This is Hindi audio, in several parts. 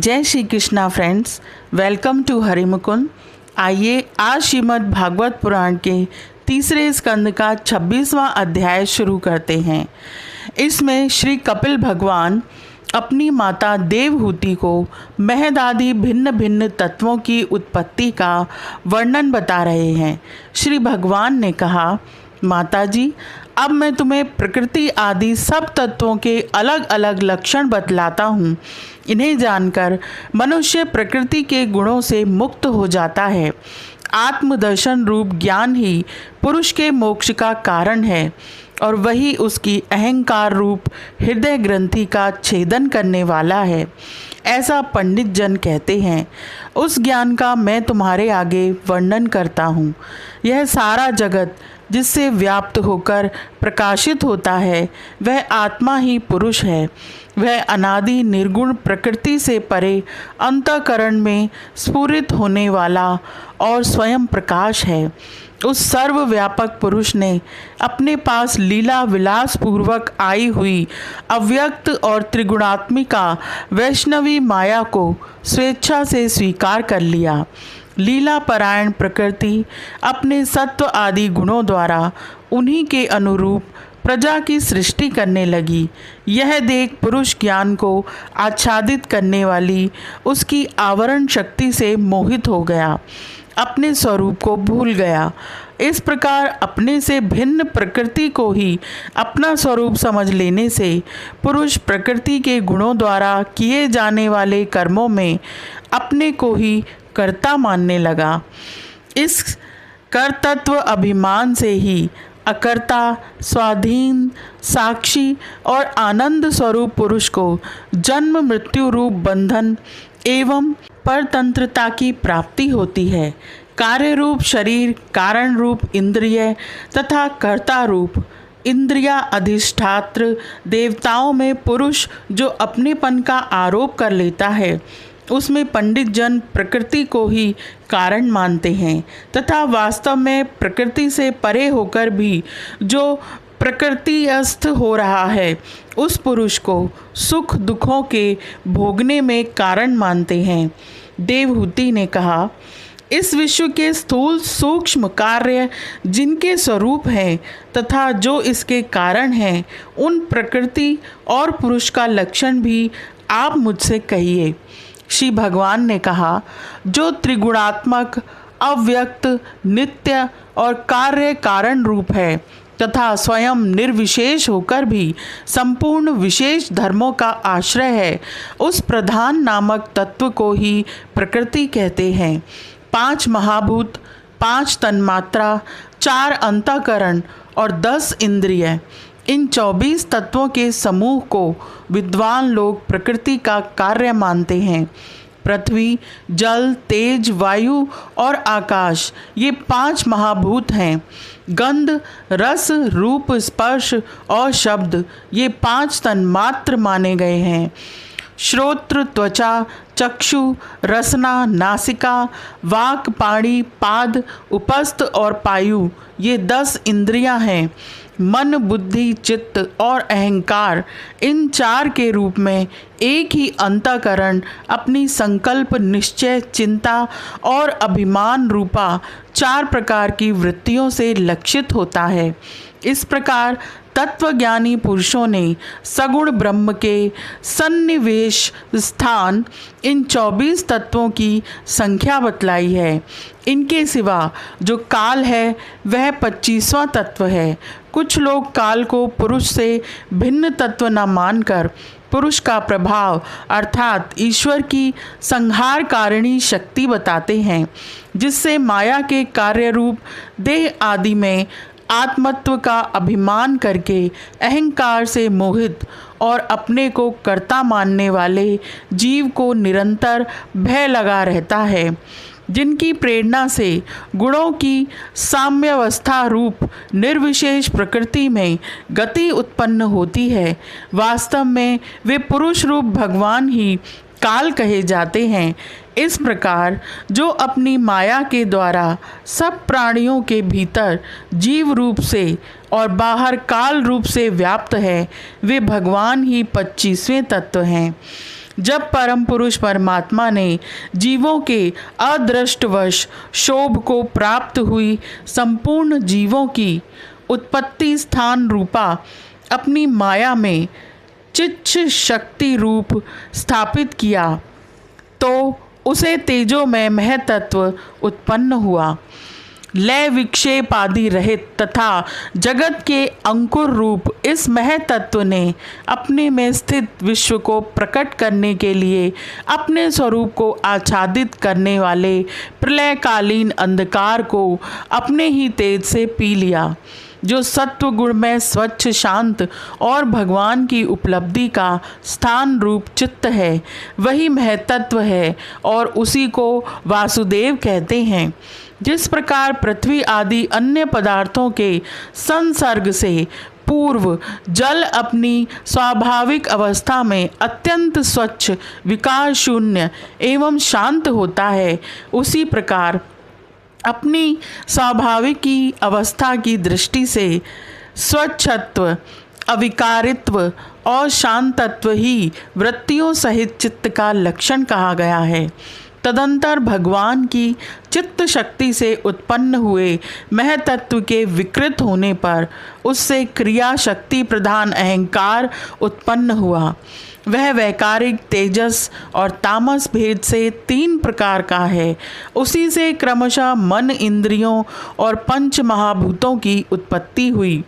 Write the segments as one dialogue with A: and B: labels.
A: जय Shri Krishna friends, welcome to Harimukund. आइए आज श्रीमद् भागवत पुराण के तीसरे स्कंद का 26वां अध्याय शुरू करते हैं। इसमें श्री कपिल भगवान अपनी माता देवहूति को महद आदि भिन्न भिन्न तत्वों की उत्पत्ति का वर्णन बता रहे हैं। श्री भगवान ने कहा, माता जी, अब मैं तुम्हें प्रकृति आदि सब तत्वों के अलग अलग लक्षण बतलाता हूँ। इन्हें जानकर मनुष्य प्रकृति के गुणों से मुक्त हो जाता है। आत्मदर्शन रूप ज्ञान ही पुरुष के मोक्ष का कारण है और वही उसकी अहंकार रूप हृदय ग्रंथि का छेदन करने वाला है, ऐसा पंडित जन कहते हैं। उस ज्ञान का मैं तुम्हारे आगे वर्णन करता हूँ। यह सारा जगत जिससे व्याप्त होकर प्रकाशित होता है, वह आत्मा ही पुरुष है। वह अनादि निर्गुण प्रकृति से परे अंतःकरण में स्फुरित होने वाला और स्वयं प्रकाश है। उस सर्वव्यापक पुरुष ने अपने पास लीला विलास पूर्वक आई हुई अव्यक्त और त्रिगुणात्मिका वैष्णवी माया को स्वेच्छा से स्वीकार कर लिया। लीला परायण प्रकृति अपने सत्व आदि गुणों द्वारा उन्हीं के अनुरूप प्रजा की सृष्टि करने लगी। यह देख पुरुष ज्ञान को आच्छादित करने वाली उसकी आवरण शक्ति से मोहित हो गया, अपने स्वरूप को भूल गया। इस प्रकार अपने से भिन्न प्रकृति को ही अपना स्वरूप समझ लेने से पुरुष प्रकृति के गुणों द्वारा किए जाने वाले कर्मों में अपने को ही कर्ता मानने लगा। इस कर्तृत्व अभिमान से ही अकर्ता, स्वाधीन, साक्षी और आनंद स्वरूप पुरुष को जन्म मृत्यु रूप बंधन एवं परतंत्रता की प्राप्ति होती है। कार्य रूप शरीर, कारण रूप इंद्रिय तथा कर्ता रूप इंद्रिया अधिष्ठात्र देवताओं में पुरुष जो अपनेपन का आरोप कर लेता है, उसमें पंडित जन प्रकृति को ही कारण मानते हैं तथा वास्तव में प्रकृति से परे होकर भी जो प्रकृतिस्थ हो रहा है, उस पुरुष को सुख दुखों के भोगने में कारण मानते हैं। देवहूति ने कहा, इस विश्व के स्थूल सूक्ष्म कार्य जिनके स्वरूप हैं तथा जो इसके कारण हैं, उन प्रकृति और पुरुष का लक्षण भी आप मुझसे कहिए। श्री भगवान ने कहा, जो त्रिगुणात्मक, अव्यक्त, नित्य और कार्य कारण रूप है तथा स्वयं निर्विशेष होकर भी संपूर्ण विशेष धर्मों का आश्रय है, उस प्रधान नामक तत्व को ही प्रकृति कहते हैं। 5 महाभूत, 5 तन्मात्रा, 4 अंतःकरण और 10 इंद्रिय, इन 24 तत्वों के समूह को विद्वान लोग प्रकृति का कार्य मानते हैं। पृथ्वी, जल, तेज, वायु और आकाश, ये 5 महाभूत हैं। गंध, रस, रूप, स्पर्श और शब्द, ये 5 तन्मात्र माने गए हैं। श्रोत्र, त्वचा, चक्षु, रसना, नासिका, वाक, पाणी, पाद, उपस्थ और पायु, ये 10 इंद्रियां हैं। मन, बुद्धि, चित्त और अहंकार, इन 4 के रूप में एक ही अंतःकरण अपनी संकल्प, निश्चय, चिंता और अभिमान रूपा 4 प्रकार की वृत्तियों से लक्षित होता है। इस प्रकार तत्वज्ञानी पुरुषों ने सगुण ब्रह्म के सन्निवेश स्थान इन 24 तत्वों की संख्या बतलाई है। इनके सिवा जो काल है वह 25वां तत्व है। कुछ लोग काल को पुरुष से भिन्न तत्व न मानकर पुरुष का प्रभाव अर्थात ईश्वर की संहारकारिणी शक्ति बताते हैं, जिससे माया के कार्य रूप देह आदि में आत्मत्व का अभिमान करके अहंकार से मोहित और अपने को कर्ता मानने वाले जीव को निरंतर भय लगा रहता है। जिनकी प्रेरणा से गुणों की साम्यावस्था रूप निर्विशेष प्रकृति में गति उत्पन्न होती है, वास्तव में वे पुरुष रूप भगवान ही काल कहे जाते हैं। इस प्रकार जो अपनी माया के द्वारा सब प्राणियों के भीतर जीव रूप से और बाहर काल रूप से व्याप्त है, वे भगवान ही 25वें तत्व हैं। जब परम पुरुष परमात्मा ने जीवों के अदृष्टवश शोभ को प्राप्त हुई संपूर्ण जीवों की उत्पत्ति स्थान रूपा अपनी माया में चिच्छ शक्ति रूप स्थापित किया, तो उसे तेजोमय महतत्व उत्पन्न हुआ। लय विक्षेप आदि रहित तथा जगत के अंकुर रूप इस महतत्व ने अपने में स्थित विश्व को प्रकट करने के लिए अपने स्वरूप को आच्छादित करने वाले प्रलयकालीन अंधकार को अपने ही तेज से पी लिया। जो सत्व गुण में स्वच्छ शांत और भगवान की उपलब्धि का स्थान रूप चित्त है, वही महतत्व है और उसी को वासुदेव कहते हैं। जिस प्रकार पृथ्वी आदि अन्य पदार्थों के संसर्ग से पूर्व जल अपनी स्वाभाविक अवस्था में अत्यंत स्वच्छ, विकार शून्य एवं शांत होता है, उसी प्रकार अपनी स्वाभाविकी अवस्था की दृष्टि से स्वच्छत्व, अविकारित्व और शांतत्व ही वृत्तियों सहित चित्त का लक्षण कहा गया है। तदंतर भगवान की चित्त शक्ति से उत्पन्न हुए महतत्व के विकृत होने पर उससे क्रिया शक्ति प्रधान अहंकार उत्पन्न हुआ। वह वैकारिक तेजस और तामस भेद से 3 प्रकार का है। उसी से क्रमशः मन, इंद्रियों और पंच महाभूतों की उत्पत्ति हुई।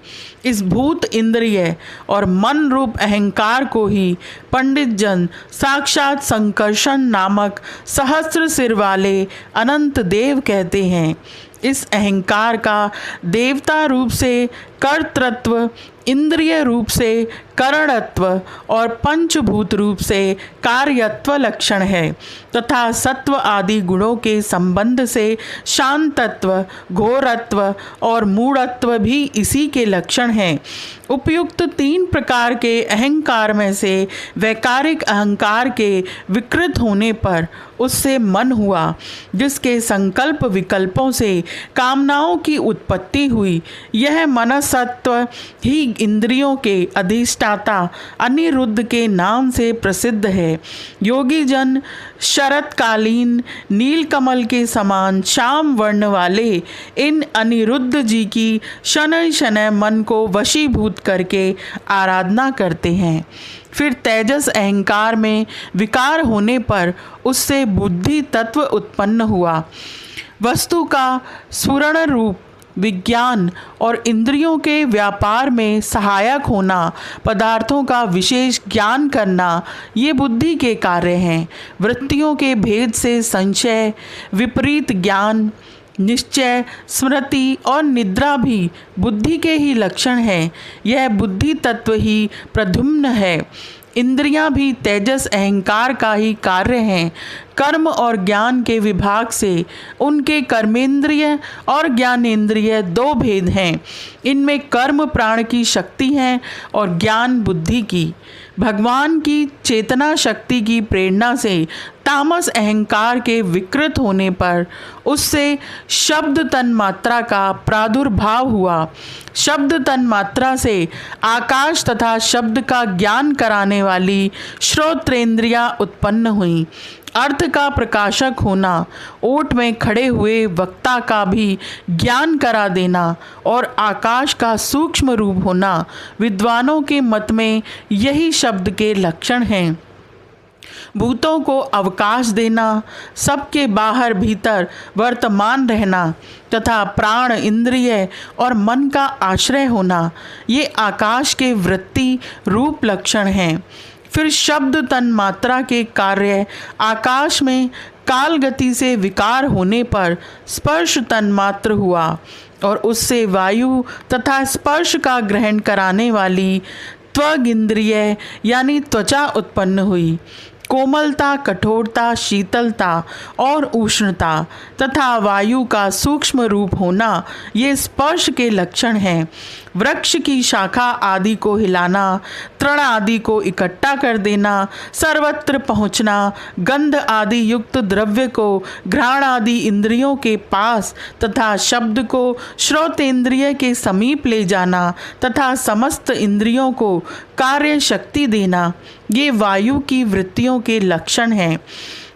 A: इस भूत, इंद्रिय और मन रूप अहंकार को ही पंडित जन साक्षात संकर्षण नामक सहस्र सिर वाले अनंत देव कहते हैं। इस अहंकार का देवता रूप से कर्तृत्व, इंद्रिय रूप से करणत्व और पंचभूत रूप से कार्यत्व लक्षण है तथा सत्व आदि गुणों के संबंध से शांतत्व, घोरत्व और मूढ़त्व भी इसी के लक्षण हैं। उपयुक्त 3 प्रकार के अहंकार में से वैकारिक अहंकार के विकृत होने पर उससे मन हुआ, जिसके संकल्प विकल्पों से कामनाओं की उत्पत्ति हुई। यह मनसत्व ही इंद्रियों के अधिष्ठाता अनिरुद्ध के नाम से प्रसिद्ध है। योगी जन शरतकालीन नीलकमल के समान श्याम वर्ण वाले इन अनिरुद्ध जी की शनय शनय मन को वशीभूत करके आराधना करते हैं। फिर तेजस अहंकार में विकार होने पर उससे बुद्धि तत्व उत्पन्न हुआ। वस्तु का स्फुरण रूप विज्ञान और इंद्रियों के व्यापार में सहायक होना, पदार्थों का विशेष ज्ञान करना, ये बुद्धि के कार्य हैं। वृत्तियों के भेद से संशय, विपरीत ज्ञान, निश्चय, स्मृति और निद्रा भी बुद्धि के ही लक्षण हैं। यह बुद्धि तत्व ही प्रद्युम्न है। इंद्रियां भी तेजस अहंकार का ही कार्य हैं। कर्म और ज्ञान के विभाग से उनके कर्मेंद्रिय और ज्ञानेंद्रिय 2 भेद हैं। इनमें कर्म प्राण की शक्ति है और ज्ञान बुद्धि की। भगवान की चेतना शक्ति की प्रेरणा से तामस अहंकार के विकृत होने पर उससे शब्द तन्मात्रा का प्रादुर्भाव हुआ। शब्द तन्मात्रा से आकाश तथा शब्द का ज्ञान कराने वाली श्रोत्रेंद्रियां उत्पन्न हुई। अर्थ का प्रकाशक होना, ओट में खड़े हुए वक्ता का भी ज्ञान करा देना और आकाश का सूक्ष्म रूप होना, विद्वानों के मत में यही शब्द के लक्षण हैं। भूतों को अवकाश देना, सबके बाहर भीतर वर्तमान रहना तथा प्राण, इंद्रिय और मन का आश्रय होना, ये आकाश के वृत्ति रूप लक्षण हैं। फिर शब्द तन्मात्रा के कार्य आकाश में काल गति से विकार होने पर स्पर्श तन्मात्र हुआ और उससे वायु तथा स्पर्श का ग्रहण कराने वाली त्वग इंद्रिय यानी त्वचा उत्पन्न हुई। कोमलता, कठोरता, शीतलता और उष्णता तथा वायु का सूक्ष्म रूप होना ये स्पर्श के लक्षण हैं। वृक्ष की शाखा आदि को हिलाना, तृण आदि को इकट्ठा कर देना, सर्वत्र पहुँचना, गंध आदि युक्त द्रव्य को घ्राण आदि इंद्रियों के पास तथा शब्द को श्रोतेंद्रिय के समीप ले जाना तथा समस्त इंद्रियों को कार्य शक्ति देना, ये वायु की वृत्तियों के लक्षण हैं।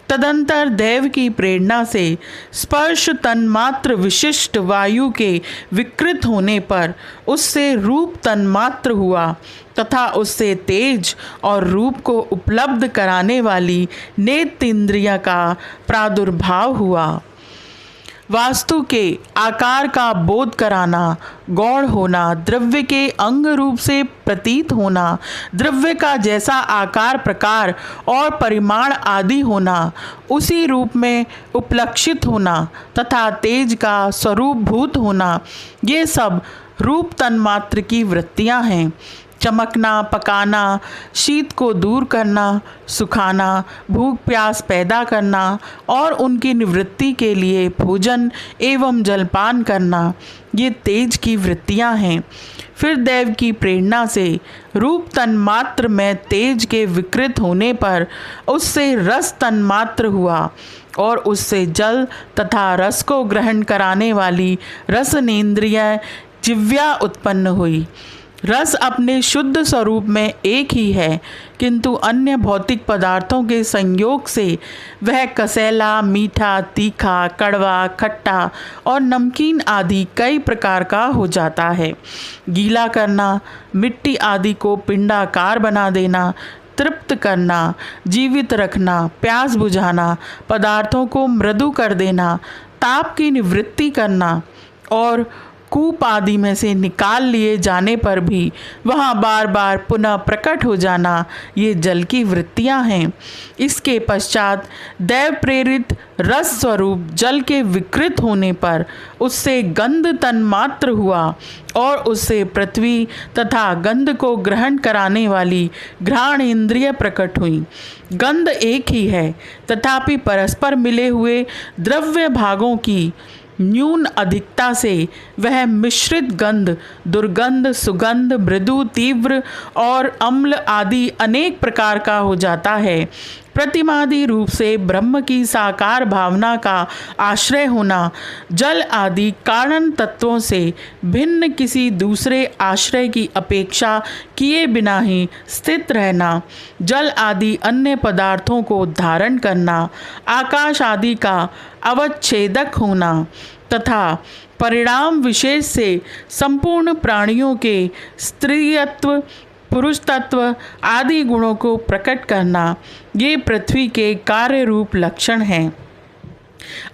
A: तदंतर देव की प्रेरणा से स्पर्श तन्मात्र विशिष्ट वायु के विकृत होने पर उससे रूप तन्मात्र हुआ तथा उससे तेज और रूप को उपलब्ध कराने वाली नेत्रेंद्रिय का प्रादुर्भाव हुआ। वास्तु के आकार का बोध कराना, गौण होना, द्रव्य के अंग रूप से प्रतीत होना, द्रव्य का जैसा आकार प्रकार और परिमाण आदि होना, उसी रूप में उपलक्षित होना तथा तेज का स्वरूपभूत होना, ये सब रूप तन्मात्र की वृत्तियां हैं। चमकना, पकाना, शीत को दूर करना, सुखाना, भूख प्यास पैदा करना और उनकी निवृत्ति के लिए भोजन एवं जलपान करना, ये तेज की वृत्तियां हैं। फिर देव की प्रेरणा से रूप तन्मात्र में तेज के विकृत होने पर उससे रस तन्मात्र हुआ और उससे जल तथा रस को ग्रहण कराने वाली रसनेन्द्रिय जिह्वा उत्पन्न हुई। रस अपने शुद्ध स्वरूप में एक ही है, किंतु अन्य भौतिक पदार्थों के संयोग से वह कसैला, मीठा, तीखा, कड़वा, खट्टा और नमकीन आदि कई प्रकार का हो जाता है। गीला करना, मिट्टी आदि को पिंडाकार बना देना, तृप्त करना, जीवित रखना, प्यास बुझाना, पदार्थों को मृदु कर देना, ताप की निवृत्ति करना और कूप आदि में से निकाल लिए जाने पर भी वहाँ बार बार पुनः प्रकट हो जाना, ये जल की वृत्तियाँ हैं। इसके पश्चात देव प्रेरित रस स्वरूप जल के विकृत होने पर उससे गंध तन्मात्र हुआ और उससे पृथ्वी तथा गंध को ग्रहण कराने वाली घ्राण इंद्रिय प्रकट हुई। गंध एक ही है, तथापि परस्पर मिले हुए द्रव्य भागों की न्यून अधिकता से वह मिश्रित गंध, दुर्गंध, सुगंध, मृदु, तीव्र और अम्ल आदि अनेक प्रकार का हो जाता है। प्रतिमादि रूप से ब्रह्म की साकार भावना का आश्रय होना, जल आदि कारण तत्वों से भिन्न किसी दूसरे आश्रय की अपेक्षा किए बिना ही स्थित रहना, जल आदि अन्य पदार्थों को धारण करना, आकाश आदि का अवच्छेदक होना तथा परिणाम विशेष से संपूर्ण प्राणियों के स्त्रीत्व, पुरुष तत्व आदि गुणों को प्रकट करना, ये पृथ्वी के कार्य रूप लक्षण हैं।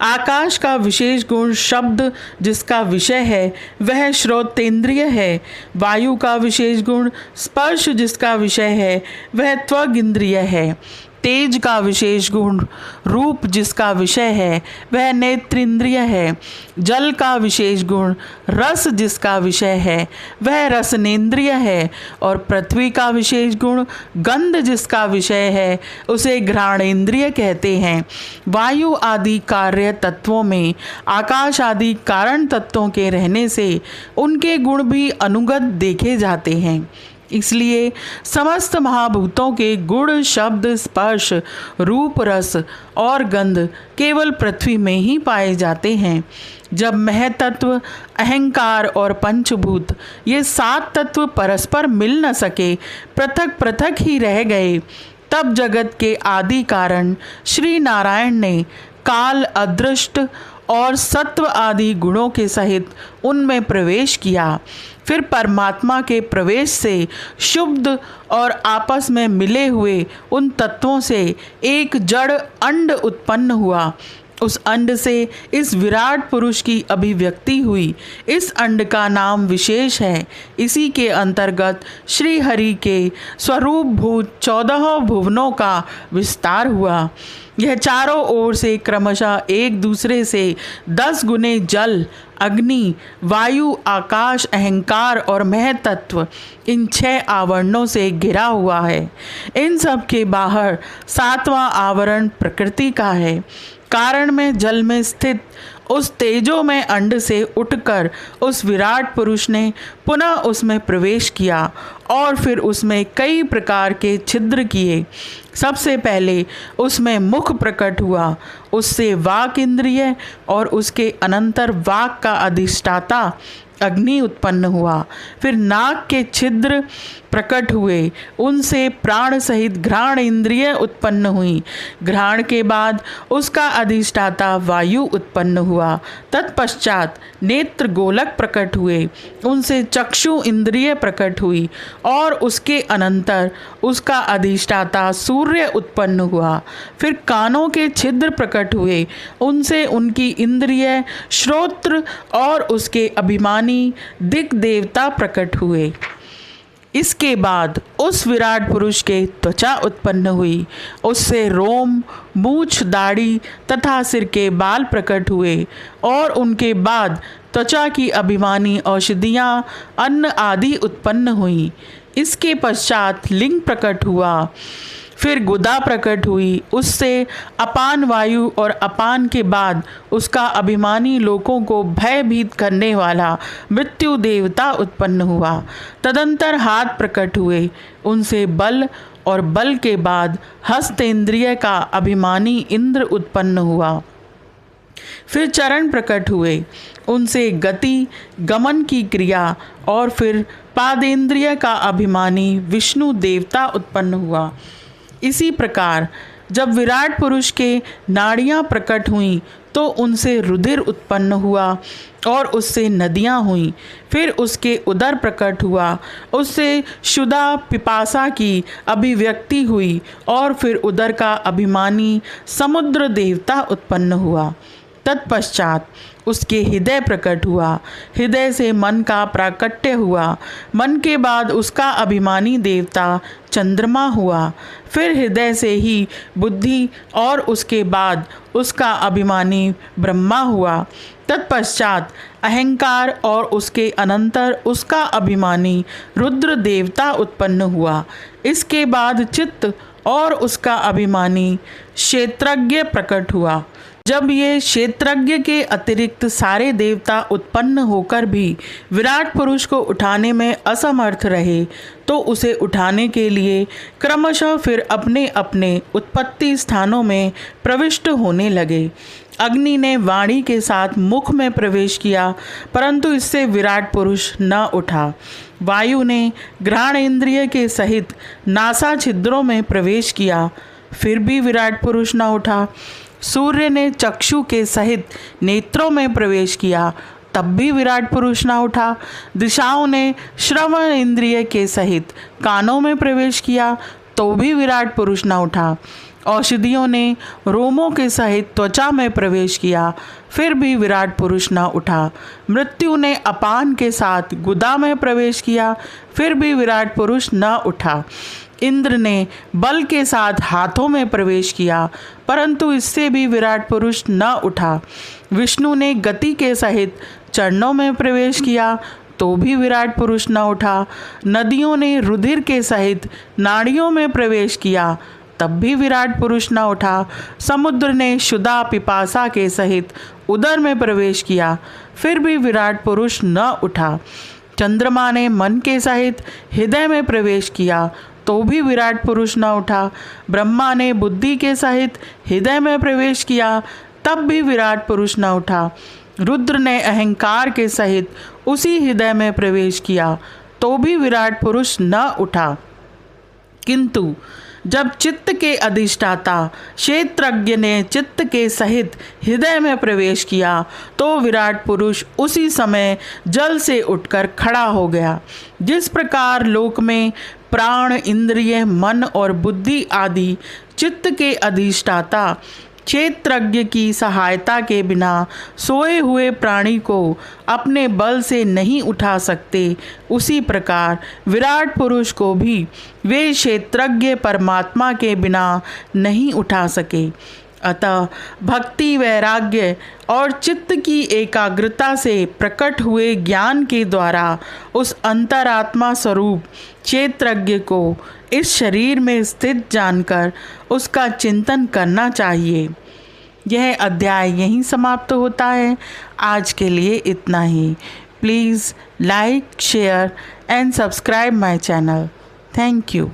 A: आकाश का विशेष गुण शब्द जिसका विषय है वह श्रोतेंद्रिय है। वायु का विशेष गुण स्पर्श जिसका विषय है वह त्वग इंद्रिय है। तेज का विशेष गुण रूप जिसका विषय है वह नेत्रेंद्रिय है। जल का विशेष गुण रस जिसका विषय है वह रसनेन्द्रिय है और पृथ्वी का विशेष गुण गंध जिसका विषय है उसे घ्राणेन्द्रिय कहते हैं। वायु आदि कार्य तत्वों में आकाश आदि कारण तत्वों के रहने से उनके गुण भी अनुगत देखे जाते हैं। इसलिए समस्त महाभूतों के गुण, शब्द, स्पर्श, रूप, रस और गंध केवल पृथ्वी में ही पाए जाते हैं। जब महतत्व, अहंकार और पंचभूत ये 7 तत्व परस्पर मिल न सके, पृथक पृथक ही रह गए, तब जगत के आदि कारण श्री नारायण ने काल, अदृष्ट और सत्व आदि गुणों के सहित उनमें प्रवेश किया। फिर परमात्मा के प्रवेश से शुद्ध और आपस में मिले हुए उन तत्वों से एक जड़ अंड उत्पन्न हुआ। उस अंड से इस विराट पुरुष की अभिव्यक्ति हुई। इस अंड का नाम विशेष है। इसी के अंतर्गत श्री हरि के स्वरूप भूत 14 भुवनों का विस्तार हुआ। यह चारों ओर से क्रमशः एक दूसरे से 10 गुने जल, अग्नि, वायु, आकाश, अहंकार और महतत्व इन 6 आवरणों से घिरा हुआ है। इन सब के बाहर 7वां आवरण प्रकृति का है। कारण में जल में स्थित उस तेजोमय अंड से उठकर उस विराट पुरुष ने पुनः उसमें प्रवेश किया और फिर उसमें कई प्रकार के छिद्र किए। सबसे पहले उसमें मुख प्रकट हुआ, उससे वाक इंद्रिय और उसके अनंतर वाक का अधिष्ठाता अग्नि उत्पन्न हुआ। फिर नाक के छिद्र प्रकट हुए, उनसे प्राण सहित घ्राण इंद्रिय उत्पन्न हुई। घ्राण के बाद उसका अधिष्ठाता वायु उत्पन्न हुआ। तत्पश्चात नेत्र गोलक प्रकट हुए, उनसे चक्षु इंद्रिय प्रकट हुई और उसके अनंतर उसका अधिष्ठाता सूर्य उत्पन्न हुआ। फिर कानों के छिद्र प्रकट हुए, उनसे उनकी इंद्रिय श्रोत्र और उसके अभिमानी दिक् देवता प्रकट हुए। इसके बाद उस विराट पुरुष के त्वचा उत्पन्न हुई, उससे रोम, मूछ, दाढ़ी तथा सिर के बाल प्रकट हुए और उनके बाद त्वचा की अभिमानी औषधियाँ, अन्न आदि उत्पन्न हुई। इसके पश्चात लिंग प्रकट हुआ। फिर गुदा प्रकट हुई, उससे अपान वायु और अपान के बाद उसका अभिमानी लोगों को भयभीत करने वाला मृत्यु देवता उत्पन्न हुआ। तदंतर हाथ प्रकट हुए, उनसे बल और बल के बाद हस्त इंद्रिय का अभिमानी इंद्र उत्पन्न हुआ। फिर चरण प्रकट हुए, उनसे गति गमन की क्रिया और फिर पादेंद्रिय का अभिमानी विष्णु देवता उत्पन्न हुआ। इसी प्रकार जब विराट पुरुष के नाड़ियाँ प्रकट हुईं तो उनसे रुधिर उत्पन्न हुआ और उससे नदियाँ हुईं। फिर उसके उदर प्रकट हुआ, उससे क्षुधा पिपासा की अभिव्यक्ति हुई और फिर उदर का अभिमानी समुद्र देवता उत्पन्न हुआ। तत्पश्चात उसके हृदय प्रकट हुआ, हृदय से मन का प्राकट्य हुआ, मन के बाद उसका अभिमानी देवता चंद्रमा हुआ। फिर हृदय से ही बुद्धि और उसके बाद उसका अभिमानी ब्रह्मा हुआ। तत्पश्चात अहंकार और उसके अनंतर उसका अभिमानी रुद्र देवता उत्पन्न हुआ। इसके बाद चित्त और उसका अभिमानी क्षेत्रज्ञ प्रकट हुआ। जब ये क्षेत्रज्ञ के अतिरिक्त सारे देवता उत्पन्न होकर भी विराट पुरुष को उठाने में असमर्थ रहे तो उसे उठाने के लिए क्रमशः फिर अपने अपने उत्पत्ति स्थानों में प्रविष्ट होने लगे। अग्नि ने वाणी के साथ मुख में प्रवेश किया, परंतु इससे विराट पुरुष न उठा। वायु ने घ्राण इंद्रिय के सहित नासा छिद्रों में प्रवेश किया, फिर भी विराट पुरुष न उठा। सूर्य ने चक्षु के सहित नेत्रों में प्रवेश किया, तब भी विराट पुरुष न उठा। दिशाओं ने श्रवण इंद्रिय के सहित कानों में प्रवेश किया, तो भी विराट पुरुष न उठा। औषधियों ने रोमों के सहित त्वचा में प्रवेश किया, फिर भी विराट पुरुष न उठा। मृत्यु ने अपान के साथ गुदा में प्रवेश किया, फिर भी विराट पुरुष न उठा। इंद्र ने बल के साथ हाथों में प्रवेश किया, परंतु इससे भी विराट पुरुष न उठा। विष्णु ने गति के सहित चरणों में प्रवेश किया, तो भी विराट पुरुष न उठा। नदियों ने रुधिर के सहित नाड़ियों में प्रवेश किया, तब भी विराट पुरुष न उठा। समुद्र ने क्षुधा पिपासा के सहित उदर में प्रवेश किया, फिर भी विराट पुरुष न उठा। चंद्रमा ने मन के सहित हृदय में प्रवेश किया, तो भी विराट पुरुष न उठा। ब्रह्मा ने बुद्धि के सहित हृदय में प्रवेश किया, तब भी विराट पुरुष न उठा। रुद्र ने अहंकार के सहित उसी हृदय में प्रवेश किया, तो भी विराट पुरुष न उठा। किंतु जब चित्त के अधिष्ठाता क्षेत्रज्ञ ने चित्त के सहित हृदय में प्रवेश किया, तो विराट पुरुष उसी समय जल से उठकर खड़ा हो गया। जिस प्रकार लोक में प्राण, इंद्रिय, मन और बुद्धि आदि चित्त के अधिष्ठाता क्षेत्रज्ञ की सहायता के बिना सोए हुए प्राणी को अपने बल से नहीं उठा सकते, उसी प्रकार विराट पुरुष को भी वे क्षेत्रज्ञ परमात्मा के बिना नहीं उठा सके। अतः भक्ति, वैराग्य और चित्त की एकाग्रता से प्रकट हुए ज्ञान के द्वारा उस अंतरात्मा स्वरूप क्षेत्रज्ञ को इस शरीर में स्थित जानकर उसका चिंतन करना चाहिए। यह अध्याय यहीं समाप्त होता है। आज के लिए इतना ही। Please like, share and subscribe my channel. Thank you.